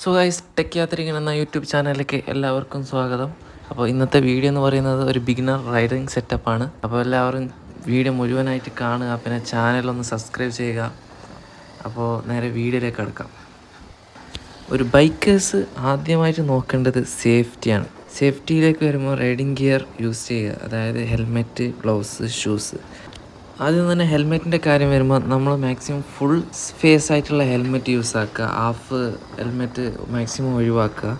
So guys, tech യാത്രികൻ എന്ന YouTube ചാനലിലേക്ക് എല്ലാവർക്കും സ്വാഗതം. അപ്പോൾ ഇന്നത്തെ വീഡിയോ എന്ന് പറയുന്നത് ഒരു ബിഗിനർ റൈഡിങ് സെറ്റപ്പാണ്. അപ്പോൾ എല്ലാവരും വീഡിയോ മുഴുവനായിട്ട് കാണുക, പിന്നെ ചാനലൊന്ന് സബ്സ്ക്രൈബ് ചെയ്യുക. അപ്പോൾ നേരെ വീഡിയോയിലേക്ക് കടക്കാം. ഒരു ബൈക്കേഴ്സ് ആദ്യമായിട്ട് നോക്കേണ്ടത് സേഫ്റ്റിയാണ്. സേഫ്റ്റിയിലേക്ക് വരുമ്പോൾ റൈഡിങ് ഗിയർ യൂസ് ചെയ്യുക, അതായത് ഹെൽമെറ്റ്, ഗ്ലൗസ്, ഷൂസ്. ആദ്യം തന്നെ ഹെൽമെറ്റിൻ്റെ കാര്യം വരുമ്പോൾ നമ്മൾ മാക്സിമം ഫുൾ ഫേസ് ആയിട്ടുള്ള ഹെൽമെറ്റ് യൂസ് ആക്കുക. ഹാഫ് ഹെൽമെറ്റ് മാക്സിമം ഒഴിവാക്കുക.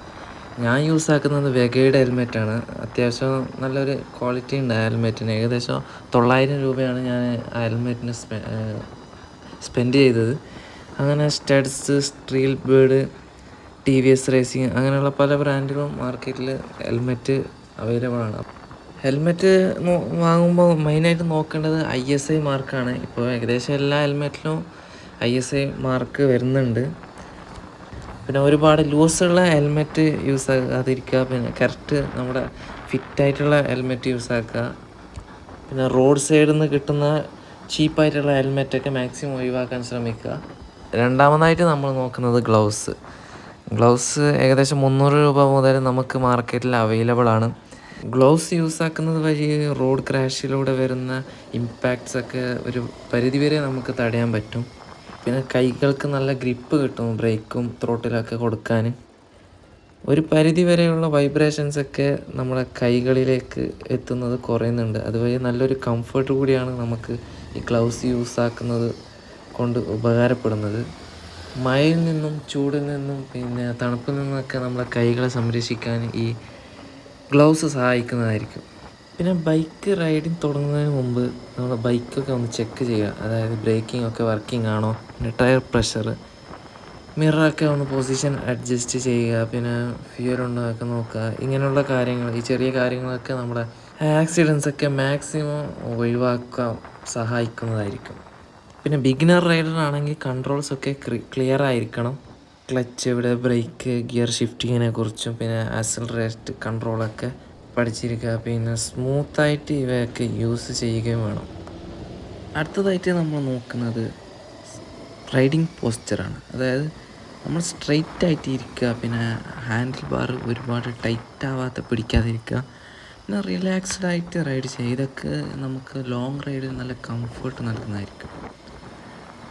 ഞാൻ യൂസ് ആക്കുന്നത് വെഗയുടെ ഹെൽമെറ്റാണ്. അത്യാവശ്യം നല്ലൊരു ക്വാളിറ്റി ഉണ്ട് ആ ഹെൽമെറ്റിന്. ഏകദേശം 900 രൂപയാണ് ഞാൻ ആ ഹെൽമെറ്റിന് സ്പെൻഡ് ചെയ്തത്. അങ്ങനെ സ്റ്റഡ്സ്, സ്ട്രീൽ ബേർഡ്, TVS റേസിങ് അങ്ങനെയുള്ള പല ബ്രാൻഡുകളും മാർക്കറ്റിൽ ഹെൽമെറ്റ് അവൈലബിൾ ആണ്. ഹെൽമെറ്റ് വാങ്ങുമ്പോൾ മെയിനായിട്ട് നോക്കേണ്ടത് ISI മാർക്കാണ്. ഇപ്പോൾ ഏകദേശം എല്ലാ ഹെൽമെറ്റിലും ISI മാർക്ക് വരുന്നുണ്ട്. പിന്നെ ഒരുപാട് ലൂസുള്ള ഹെൽമെറ്റ് യൂസ് ആകാതിരിക്കുക. പിന്നെ കറക്റ്റ് നമ്മുടെ ഫിറ്റായിട്ടുള്ള ഹെൽമെറ്റ് യൂസ് ആക്കുക. പിന്നെ റോഡ് സൈഡിൽ നിന്ന് കിട്ടുന്ന ചീപ്പായിട്ടുള്ള ഹെൽമെറ്റൊക്കെ മാക്സിമം ഒഴിവാക്കാൻ ശ്രമിക്കുക. രണ്ടാമതായിട്ട് നമ്മൾ നോക്കുന്നത് ഗ്ലൗസ് ഏകദേശം 300 രൂപ മുതൽ നമുക്ക് മാർക്കറ്റിൽ അവൈലബിൾ ആണ്. ഗ്ലൗസ് യൂസ് ആക്കുന്നത് വഴി റോഡ് ക്രാഷിലൂടെ വരുന്ന ഇമ്പാക്ട്സൊക്കെ ഒരു പരിധിവരെ നമുക്ക് തടയാൻ പറ്റും. പിന്നെ കൈകൾക്ക് നല്ല ഗ്രിപ്പ് കിട്ടും ബ്രേക്കും ത്രോട്ടിലൊക്കെ കൊടുക്കാൻ. ഒരു പരിധി വരെയുള്ള വൈബ്രേഷൻസൊക്കെ നമ്മുടെ കൈകളിലേക്ക് എത്തുന്നത് കുറയുന്നുണ്ട്. അതുവഴി നല്ലൊരു കംഫർട്ട് കൂടിയാണ് നമുക്ക് ഈ ഗ്ലൗസ് യൂസ് ആക്കുന്നത് കൊണ്ട് ഉപകാരപ്പെടുന്നത്. മഴയിൽ നിന്നും ചൂടിൽ നിന്നും പിന്നെ തണുപ്പിൽ നിന്നൊക്കെ നമ്മളെ കൈകളെ സംരക്ഷിക്കാൻ ഈ ഗ്ലൗസ് സഹായിക്കുന്നതായിരിക്കും. പിന്നെ ബൈക്ക് റൈഡിങ് തുടങ്ങുന്നതിന് മുമ്പ് നമ്മൾ ബൈക്കൊക്കെ ഒന്ന് ചെക്ക് ചെയ്യുക, അതായത് ബ്രേക്കിംഗ് ഒക്കെ വർക്കിംഗ് ആണോ, പിന്നെ ടയർ പ്രഷർ, മിററൊക്കെ ഒന്ന് പൊസിഷൻ അഡ്ജസ്റ്റ് ചെയ്യുക, പിന്നെ ഫ്യൂൽ ഉണ്ടോ ഒക്കെ നോക്കുക. ഇങ്ങനെയുള്ള കാര്യങ്ങൾ, ഈ ചെറിയ കാര്യങ്ങളൊക്കെ നമ്മുടെ ആക്സിഡൻസൊക്കെ മാക്സിമം ഒഴിവാക്കാൻ സഹായിക്കുന്നതായിരിക്കും. പിന്നെ ബിഗിനർ റൈഡർ ആണെങ്കിൽ കൺട്രോൾസൊക്കെ ക്ലിയർ ആയിരിക്കണം. ക്ലച്ച് എവിടെ, ബ്രേക്ക്, ഗിയർ ഷിഫ്റ്റിങ്ങിനെ കുറിച്ചും പിന്നെ ആക്സിലറേറ്റ് കൺട്രോളൊക്കെ പഠിച്ചിരിക്കുക. പിന്നെ സ്മൂത്തായിട്ട് ഇവയൊക്കെ യൂസ് ചെയ്യുകയും വേണം. അടുത്തതായിട്ട് നമ്മൾ നോക്കുന്നത് റൈഡിങ് പോസ്ചറാണ്. അതായത് നമ്മൾ സ്ട്രെയിറ്റ് ആയിട്ട് ഇരിക്കുക, പിന്നെ ഹാൻഡിൽ ബാർ ഒരുപാട് ടൈറ്റ് ആവാത്ത പിടിക്കാതിരിക്കുക, പിന്നെ റിലാക്സ്ഡ് ആയിട്ട് റൈഡ് ചെയ്യുക. ഇതൊക്കെ നമുക്ക് ലോങ് റൈഡിൽ നല്ല കംഫർട്ട് നൽകുന്നതായിരിക്കും.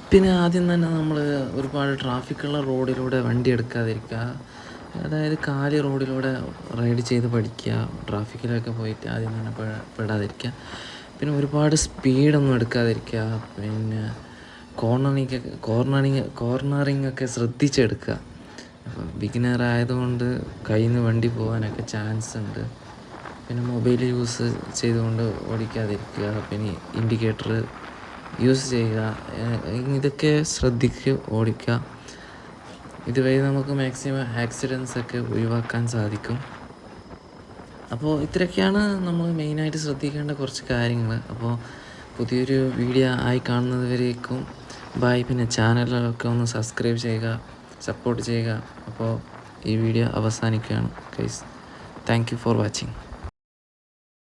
പിന്നെ ആദ്യം തന്നെ നമ്മൾ ഒരുപാട് ട്രാഫിക്കുള്ള റോഡിലൂടെ വണ്ടി എടുക്കാതിരിക്കുക, അതായത് കാലി റോഡിലൂടെ റൈഡ് ചെയ്ത് പഠിക്കുക. ട്രാഫിക്കിലൊക്കെ പോയിട്ട് ആദ്യം തന്നെ പെടാതിരിക്കുക. പിന്നെ ഒരുപാട് സ്പീഡൊന്നും എടുക്കാതിരിക്കുക. പിന്നെ കോർണറിങ് ഒക്കെ ശ്രദ്ധിച്ചെടുക്കുക. അപ്പോൾ ബിഗിനർ ആയതുകൊണ്ട് കയ്യിൽ നിന്ന് വണ്ടി പോകാനൊക്കെ ചാൻസ് ഉണ്ട്. പിന്നെ മൊബൈൽ യൂസ് ചെയ്തുകൊണ്ട് ഓടിക്കാതിരിക്കുക. പിന്നെ ഇൻഡിക്കേറ്റർ യൂസ് ചെയ്യുക. ഇതൊക്കെ ശ്രദ്ധിച്ച് ഓടിക്കുക. ഇതുവഴി നമുക്ക് മാക്സിമം ആക്സിഡൻസൊക്കെ ഒഴിവാക്കാൻ സാധിക്കും. അപ്പോൾ ഇത്രയൊക്കെയാണ് നമ്മൾ മെയിനായിട്ട് ശ്രദ്ധിക്കേണ്ട കുറച്ച് കാര്യങ്ങൾ. അപ്പോൾ പുതിയൊരു വീഡിയോ ആയി കാണുന്നത് വരേക്കും ബൈ. പിന്നെ ചാനലൊക്കെ ഒന്ന് സബ്സ്ക്രൈബ് ചെയ്യുക, സപ്പോർട്ട് ചെയ്യുക. അപ്പോൾ ഈ വീഡിയോ അവസാനിക്കുകയാണ് guys. Thank you for watching.